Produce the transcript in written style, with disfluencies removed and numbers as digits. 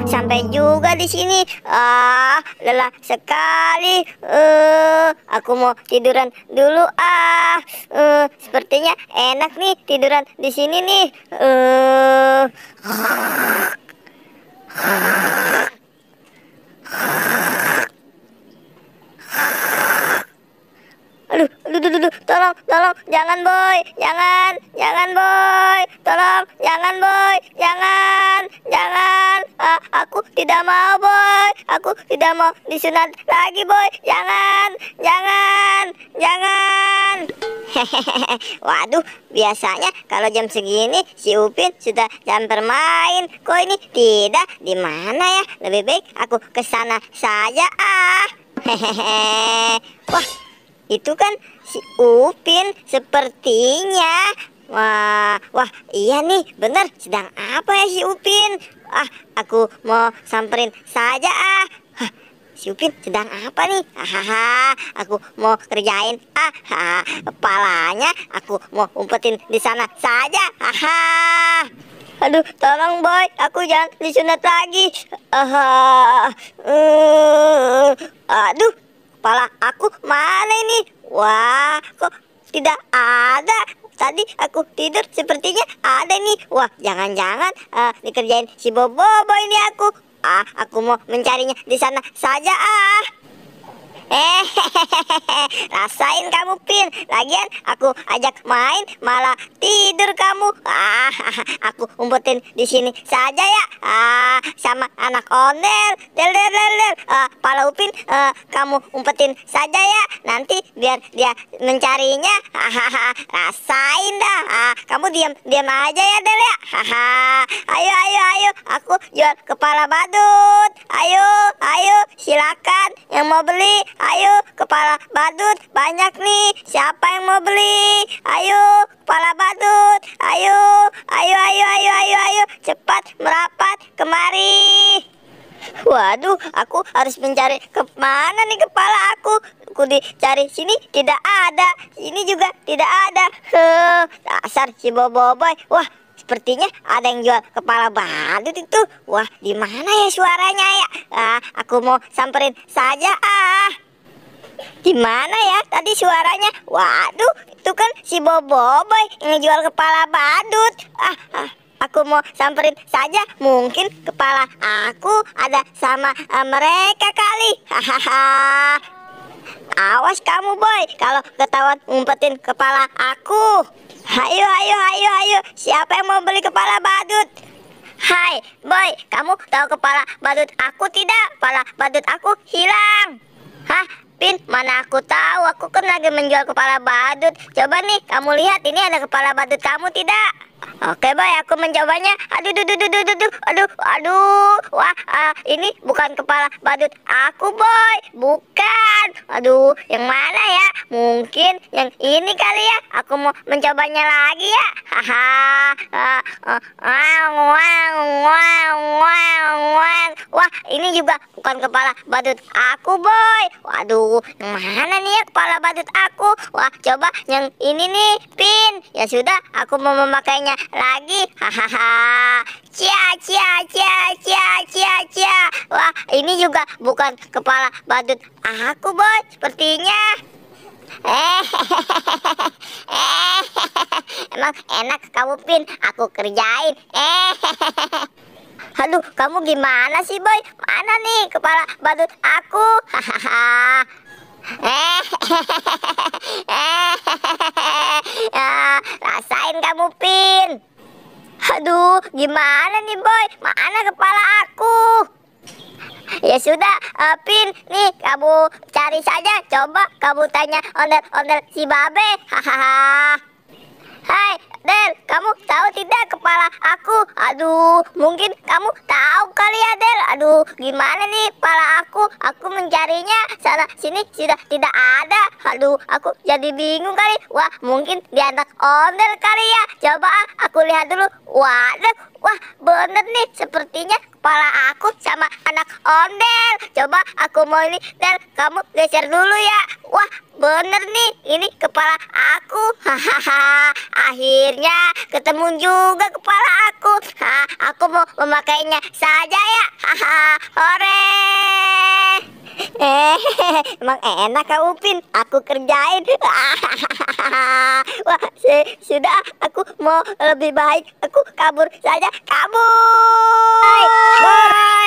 sampai juga di sini. Lelah sekali. Aku mau tiduran dulu. Sepertinya enak nih tiduran di sini nih. Aduh, tolong, jangan boy, jangan boy, tolong, jangan boy, jangan, aku tidak mau boy, aku tidak mau disunat lagi boy, jangan. Hehehe, waduh, biasanya kalau jam segini si Upin sudah jam bermain, kok ini tidak? Di mana ya? Lebih baik aku ke sana saja. Hehehe, wah. Itu kan si Upin sepertinya. Wah, iya nih, bener. Sedang apa ya si Upin? Aku mau samperin saja. Si Upin sedang apa nih? Aku mau kerjain. Kepalanya aku mau umpetin di sana saja. Aduh, tolong boy, aku jangan disunat lagi. Aduh, kepala aku mana ini? Wah, kok tidak ada? Tadi aku tidur sepertinya ada nih. Wah, jangan-jangan dikerjain si Bobo ini aku. Aku mau mencarinya di sana saja. Rasain kamu Pin. Lagian aku ajak main malah tidur kamu. Aku umpetin di sini saja ya. Sama anak ondel. Del. Pala Upin, kamu umpetin saja ya. Nanti biar dia mencarinya. Rasain dah. Kamu diam aja ya Del ya. Ayo. Aku jual kepala badut. Ayo, silakan yang mau beli. Ayo, kepala badut banyak nih. Siapa yang mau beli? Ayo, kepala badut. Ayo. Cepat merapat kemari. Waduh, aku harus mencari kemana nih kepala aku. Aku dicari sini tidak ada. Sini juga tidak ada. Dasar si Boboiboy. Wah, sepertinya ada yang jual kepala badut itu. Wah, di mana ya suaranya ya? Aku mau samperin saja. Di mana ya tadi suaranya? Waduh, itu kan si Boboiboy yang jual kepala badut. Aku mau samperin saja. Mungkin kepala aku ada sama mereka kali. Awas kamu boy, kalau ketahuan ngumpetin kepala aku. Ayo. Siapa yang mau beli kepala badut? Hai boy, kamu tahu kepala badut aku tidak? Kepala badut aku hilang. Pin, mana aku tahu, aku kan lagi menjual kepala badut. Coba nih, kamu lihat ini ada kepala badut kamu tidak? Oke boy, aku mencobanya. Aduh. Wah, ini bukan kepala badut aku boy. Bukan. Aduh, yang mana ya? Mungkin yang ini kali ya. Aku mau mencobanya lagi ya. Wah, ini juga bukan kepala badut aku boy. Waduh, yang mana nih ya kepala badut aku? Wah, coba yang ini nih, Pin. Ya sudah, aku mau memakainya lagi. Cia. Wah, ini juga bukan kepala badut aku boy, sepertinya. Emang enak kamu Pin, aku kerjain. Aduh, kamu gimana sih boy? Mana nih kepala badut aku? Rasain kamu Pin. Aduh, gimana nih boy? Mana kepala aku? Ya sudah, Pin, nih kamu cari saja. Coba kamu tanya ondel si Babe. Hai Del, kamu tahu tidak kepala aku? Aduh, mungkin kamu tahu kali ya Del. Aduh, gimana nih kepala aku? Aku mencarinya sana sini sudah tidak ada. Aduh, aku jadi bingung kali. Wah, mungkin di anak ondel kali ya. Coba aku lihat dulu. Waduh, wah bener nih, sepertinya kepala aku sama anak ondel. Coba aku mau ini Del, kamu geser dulu ya. Wah, bener nih, ini kepala aku. Hahaha, akhirnya ketemu juga kepala aku. Aku mau memakainya saja ya. Haha, hore. Emang enak Kak Upin, aku kerjain. Wah, sudah, aku mau lebih baik. Aku kabur saja, kabur. Bye.